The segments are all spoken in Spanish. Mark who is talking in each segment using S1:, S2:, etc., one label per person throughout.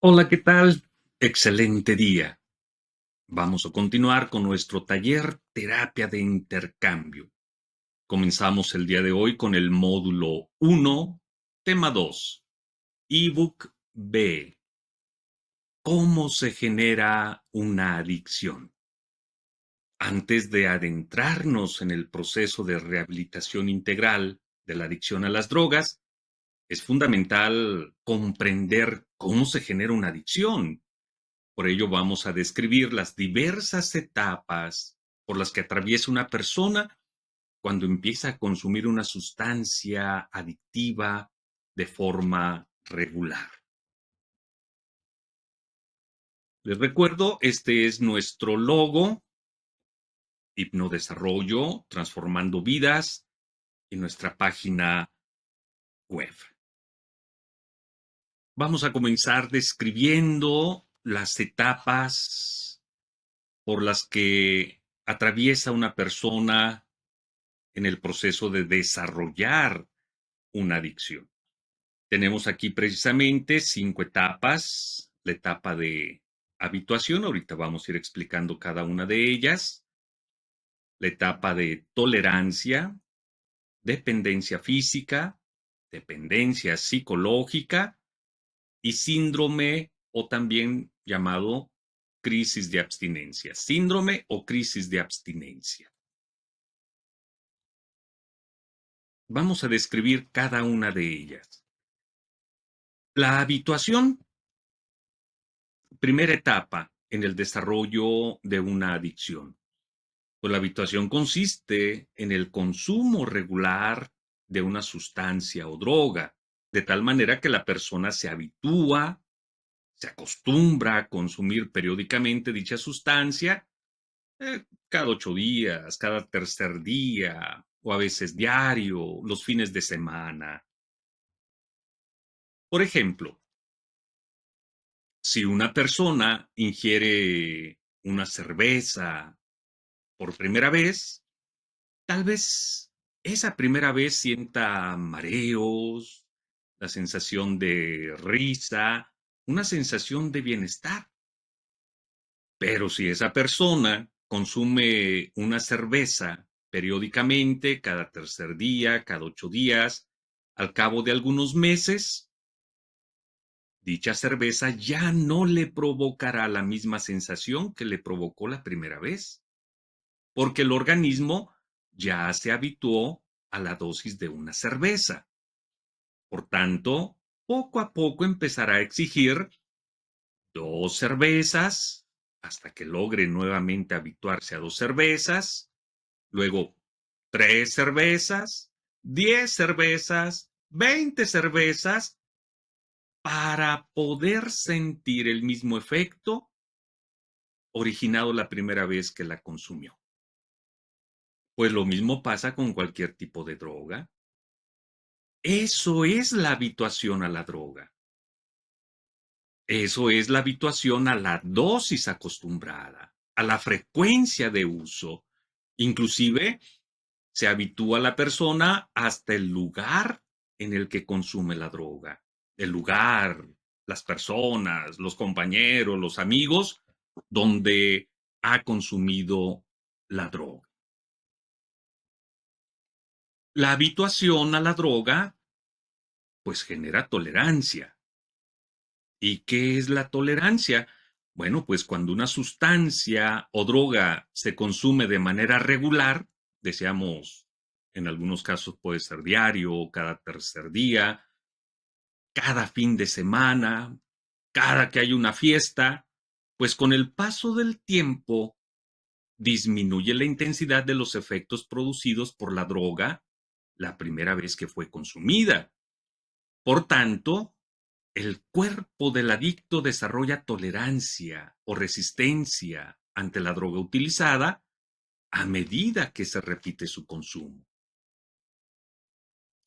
S1: Hola, ¿qué tal? Excelente día. Vamos a continuar con nuestro taller Terapia de Intercambio. Comenzamos el día de hoy con el módulo 1, tema 2, ebook B. ¿Cómo se genera una adicción? Antes de adentrarnos en el proceso de rehabilitación integral de la adicción a las drogas, es fundamental comprender cómo se genera una adicción. Por ello vamos a describir las diversas etapas por las que atraviesa una persona cuando empieza a consumir una sustancia adictiva de forma regular. Les recuerdo, este es nuestro logo, Hipnodesarrollo, Transformando Vidas, y nuestra página web. Vamos a comenzar describiendo las etapas por las que atraviesa una persona en el proceso de desarrollar una adicción. Tenemos aquí precisamente 5 etapas. La etapa de habituación, ahorita vamos a ir explicando cada una de ellas. La etapa de tolerancia, dependencia física, dependencia psicológica y síndrome o también llamado crisis de abstinencia. Síndrome o crisis de abstinencia. Vamos a describir cada una de ellas. La habituación, primera etapa en el desarrollo de una adicción. Pues la habituación consiste en el consumo regular de una sustancia o droga, de tal manera que la persona se habitúa, se acostumbra a consumir periódicamente dicha sustancia, cada 8 días, cada tercer día, o a veces diario, los fines de semana. Por ejemplo, si una persona ingiere una cerveza por primera vez, tal vez esa primera vez sienta mareos, la sensación de risa, una sensación de bienestar. Pero si esa persona consume una cerveza periódicamente, cada tercer día, cada 8 días, al cabo de algunos meses, dicha cerveza ya no le provocará la misma sensación que le provocó la primera vez, porque el organismo ya se habituó a la dosis de una cerveza. Por tanto, poco a poco empezará a exigir 2 cervezas hasta que logre nuevamente habituarse a 2 cervezas, luego 3 cervezas, 10 cervezas, 20 cervezas, para poder sentir el mismo efecto originado la primera vez que la consumió. Pues lo mismo pasa con cualquier tipo de droga. Eso es la habituación a la droga. Eso es la habituación a la dosis acostumbrada, a la frecuencia de uso. Inclusive se habitúa la persona hasta el lugar en el que consume la droga. El lugar, las personas, los compañeros, los amigos, donde ha consumido la droga. La habituación a la droga, pues genera tolerancia. ¿Y qué es la tolerancia? Bueno, pues cuando una sustancia o droga se consume de manera regular, deseamos, en algunos casos puede ser diario, cada tercer día, cada fin de semana, cada que hay una fiesta, pues con el paso del tiempo disminuye la intensidad de los efectos producidos por la droga la primera vez que fue consumida. Por tanto, el cuerpo del adicto desarrolla tolerancia o resistencia ante la droga utilizada a medida que se repite su consumo.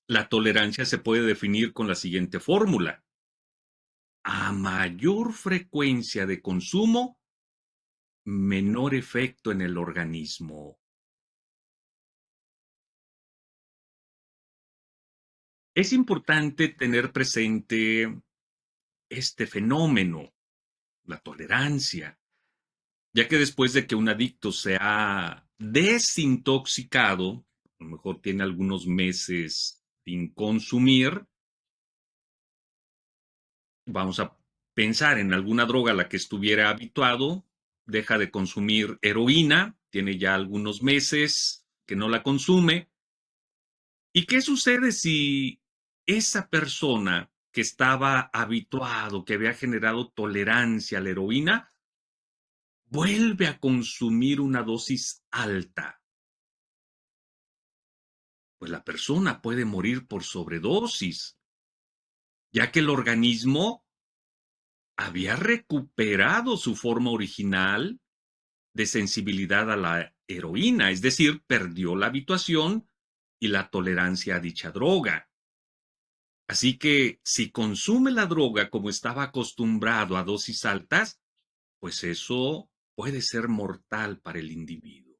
S1: La tolerancia se puede definir con la siguiente fórmula. A mayor frecuencia de consumo, menor efecto en el organismo. Es importante tener presente este fenómeno, la tolerancia, ya que después de que un adicto se ha desintoxicado, a lo mejor tiene algunos meses sin consumir, vamos a pensar en alguna droga a la que estuviera habituado, deja de consumir heroína, tiene ya algunos meses que no la consume. ¿Y qué sucede si esa persona que estaba habituado, que había generado tolerancia a la heroína, vuelve a consumir una dosis alta? Pues la persona puede morir por sobredosis, ya que el organismo había recuperado su forma original de sensibilidad a la heroína, es decir, perdió la habituación y la tolerancia a dicha droga. Así que si consume la droga como estaba acostumbrado a dosis altas, pues eso puede ser mortal para el individuo.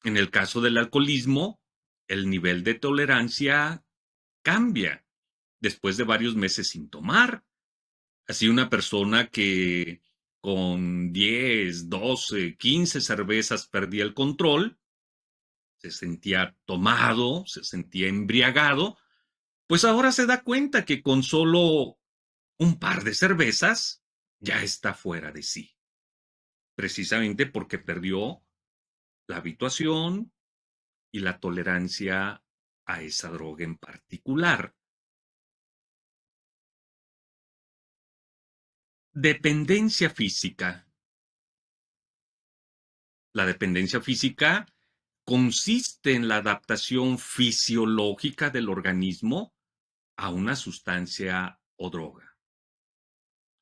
S1: En el caso del alcoholismo, el nivel de tolerancia cambia después de varios meses sin tomar. Así una persona que con 10, 12, 15 cervezas perdía el control, se sentía tomado, se sentía embriagado, pues ahora se da cuenta que con solo un par de cervezas ya está fuera de sí, precisamente porque perdió la habituación y la tolerancia a esa droga en particular. Dependencia física. La dependencia física consiste en la adaptación fisiológica del organismo a una sustancia o droga.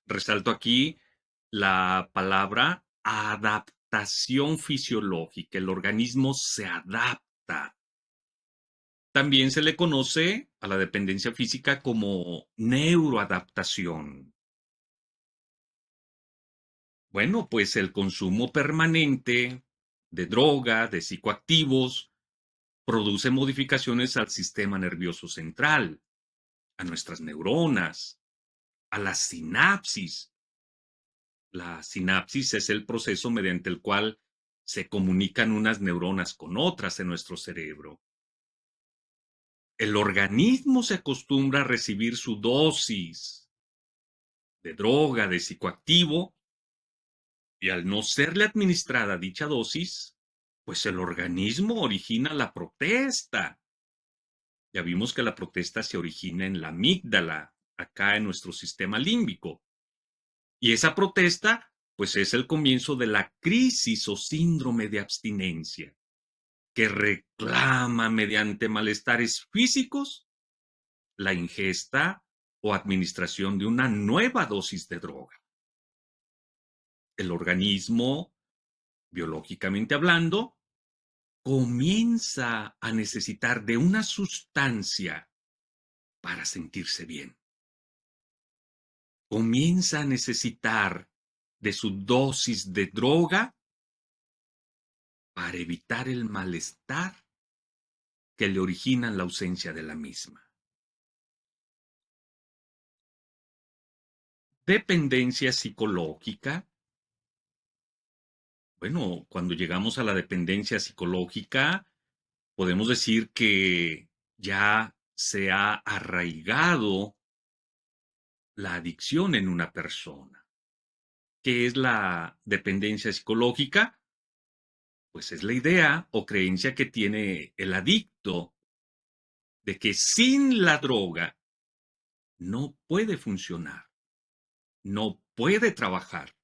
S1: Resalto aquí la palabra adaptación fisiológica. El organismo se adapta. También se le conoce a la dependencia física como neuroadaptación. Bueno, pues el consumo permanente de droga, de psicoactivos, produce modificaciones al sistema nervioso central, a nuestras neuronas, a la sinapsis. La sinapsis es el proceso mediante el cual se comunican unas neuronas con otras en nuestro cerebro. El organismo se acostumbra a recibir su dosis de droga, de psicoactivo, y al no serle administrada dicha dosis, pues el organismo origina la protesta. Ya vimos que la protesta se origina en la amígdala, acá en nuestro sistema límbico. Y esa protesta, pues es el comienzo de la crisis o síndrome de abstinencia, que reclama mediante malestares físicos la ingesta o administración de una nueva dosis de droga. El organismo, biológicamente hablando, comienza a necesitar de una sustancia para sentirse bien. Comienza a necesitar de su dosis de droga para evitar el malestar que le originan la ausencia de la misma. Dependencia psicológica. Bueno, cuando llegamos a la dependencia psicológica, podemos decir que ya se ha arraigado la adicción en una persona. ¿Qué es la dependencia psicológica? Pues es la idea o creencia que tiene el adicto de que sin la droga no puede funcionar, no puede trabajar,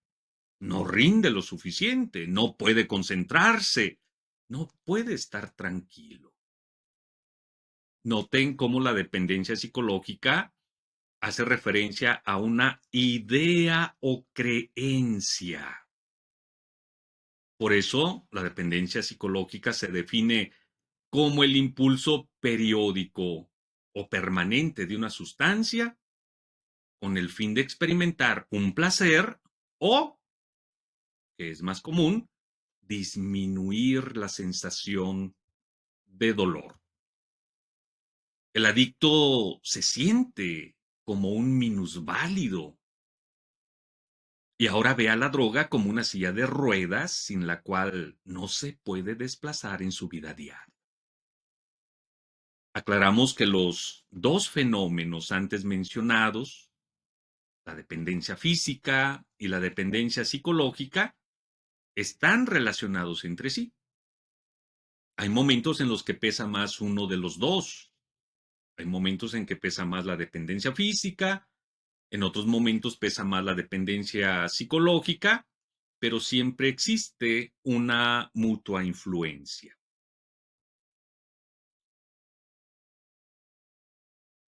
S1: no rinde lo suficiente, no puede concentrarse, no puede estar tranquilo. Noten cómo la dependencia psicológica hace referencia a una idea o creencia. Por eso, la dependencia psicológica se define como el impulso periódico o permanente de una sustancia con el fin de experimentar un placer o, que es más común, disminuir la sensación de dolor. El adicto se siente como un minusválido. Y ahora ve a la droga como una silla de ruedas sin la cual no se puede desplazar en su vida diaria. Aclaramos que los dos fenómenos antes mencionados, la dependencia física y la dependencia psicológica, están relacionados entre sí. Hay momentos en los que pesa más uno de los dos. Hay momentos en que pesa más la dependencia física, en otros momentos pesa más la dependencia psicológica, pero siempre existe una mutua influencia.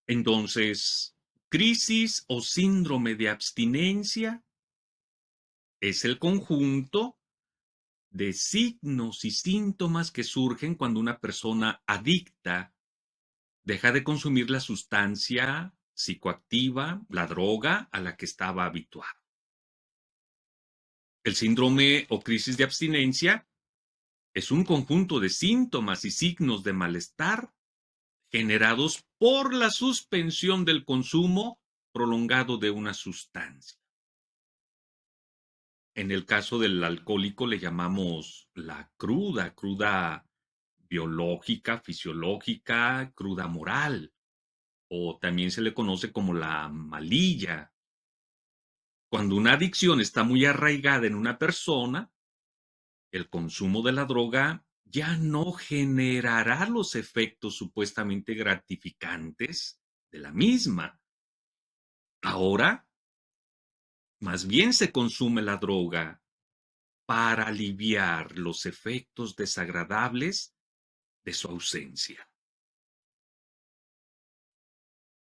S1: Entonces, crisis o síndrome de abstinencia es el conjunto de signos y síntomas que surgen cuando una persona adicta deja de consumir la sustancia psicoactiva, la droga a la que estaba habituado. El síndrome o crisis de abstinencia es un conjunto de síntomas y signos de malestar generados por la suspensión del consumo prolongado de una sustancia. En el caso del alcohólico le llamamos la cruda biológica, fisiológica, cruda moral, o también se le conoce como la malilla. Cuando una adicción está muy arraigada en una persona, el consumo de la droga ya no generará los efectos supuestamente gratificantes de la misma. Ahora, más bien se consume la droga para aliviar los efectos desagradables de su ausencia.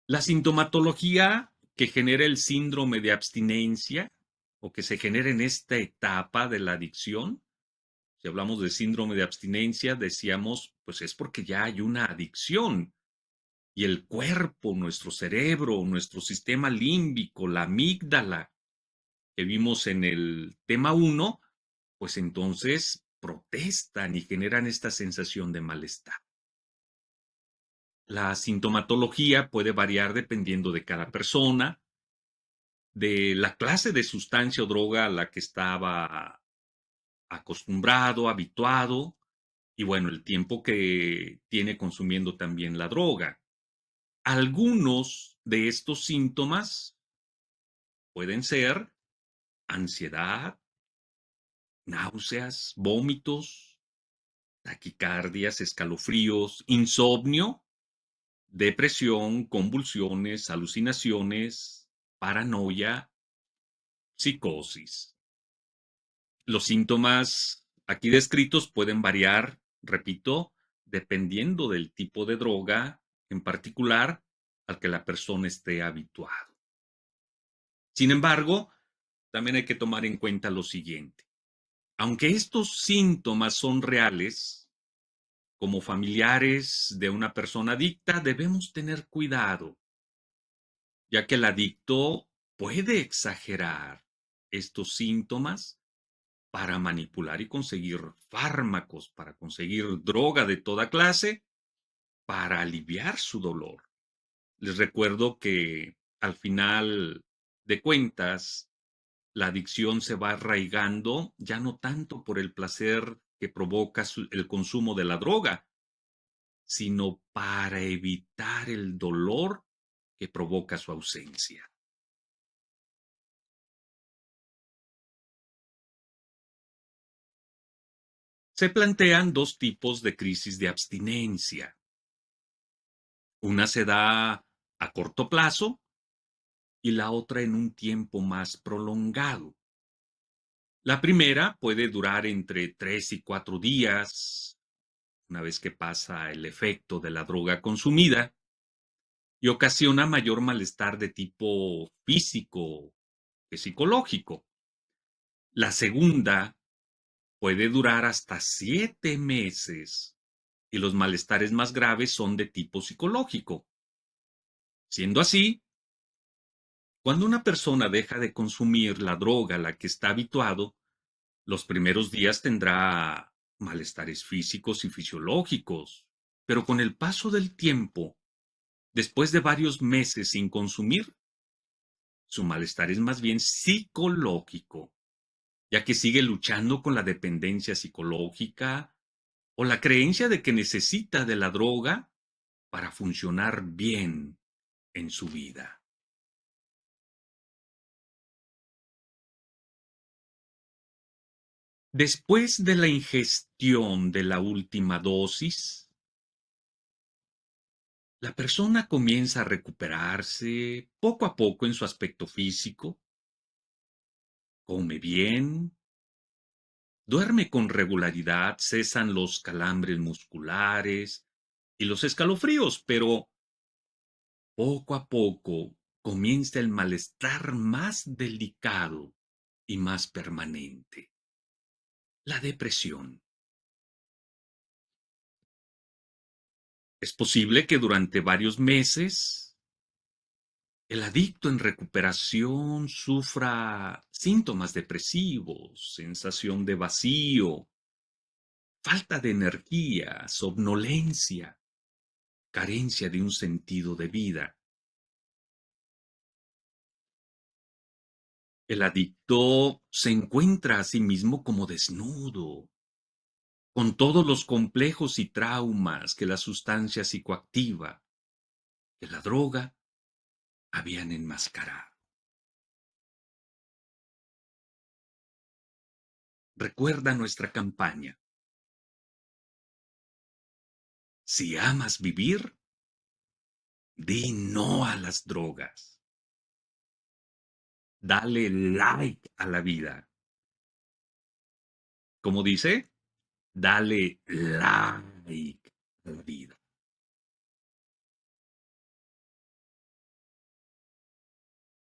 S1: La sintomatología que genera el síndrome de abstinencia o que se genera en esta etapa de la adicción, si hablamos de síndrome de abstinencia, decíamos, pues es porque ya hay una adicción y el cuerpo, nuestro cerebro, nuestro sistema límbico, la amígdala que vimos en el tema 1, pues entonces protestan y generan esta sensación de malestar. La sintomatología puede variar dependiendo de cada persona, de la clase de sustancia o droga a la que estaba acostumbrado, habituado, y bueno, el tiempo que tiene consumiendo también la droga. Algunos de estos síntomas pueden ser ansiedad, náuseas, vómitos, taquicardias, escalofríos, insomnio, depresión, convulsiones, alucinaciones, paranoia, psicosis. Los síntomas aquí descritos pueden variar, repito, dependiendo del tipo de droga en particular al que la persona esté habituado. Sin embargo, también hay que tomar en cuenta lo siguiente. Aunque estos síntomas son reales, como familiares de una persona adicta, debemos tener cuidado, ya que el adicto puede exagerar estos síntomas para manipular y conseguir fármacos, para conseguir droga de toda clase, para aliviar su dolor. Les recuerdo que al final de cuentas, la adicción se va arraigando ya no tanto por el placer que provoca el consumo de la droga, sino para evitar el dolor que provoca su ausencia. Se plantean dos tipos de crisis de abstinencia. Una se da a corto plazo y la otra en un tiempo más prolongado. La primera puede durar entre 3 y 4 días, una vez que pasa el efecto de la droga consumida, y ocasiona mayor malestar de tipo físico que psicológico. La segunda puede durar hasta 7 meses y los malestares más graves son de tipo psicológico. Siendo así, cuando una persona deja de consumir la droga a la que está habituado, los primeros días tendrá malestares físicos y fisiológicos, pero con el paso del tiempo Después de varios meses sin consumir, su malestar es más bien psicológico, ya que sigue luchando con la dependencia psicológica o la creencia de que necesita de la droga para funcionar bien en su vida. Después de la ingestión de la última dosis, la persona comienza a recuperarse poco a poco en su aspecto físico, come bien, duerme con regularidad, cesan los calambres musculares y los escalofríos, pero poco a poco comienza el malestar más delicado y más permanente, la depresión. Es posible que durante varios meses el adicto en recuperación sufra síntomas depresivos, sensación de vacío, falta de energía, somnolencia, carencia de un sentido de vida. El adicto se encuentra a sí mismo como desnudo, con todos los complejos y traumas que la sustancia psicoactiva, que la droga, habían enmascarado. Recuerda nuestra campaña. Si amas vivir, di no a las drogas. Dale like a la vida. ¿Cómo dice? Dale like a la vida.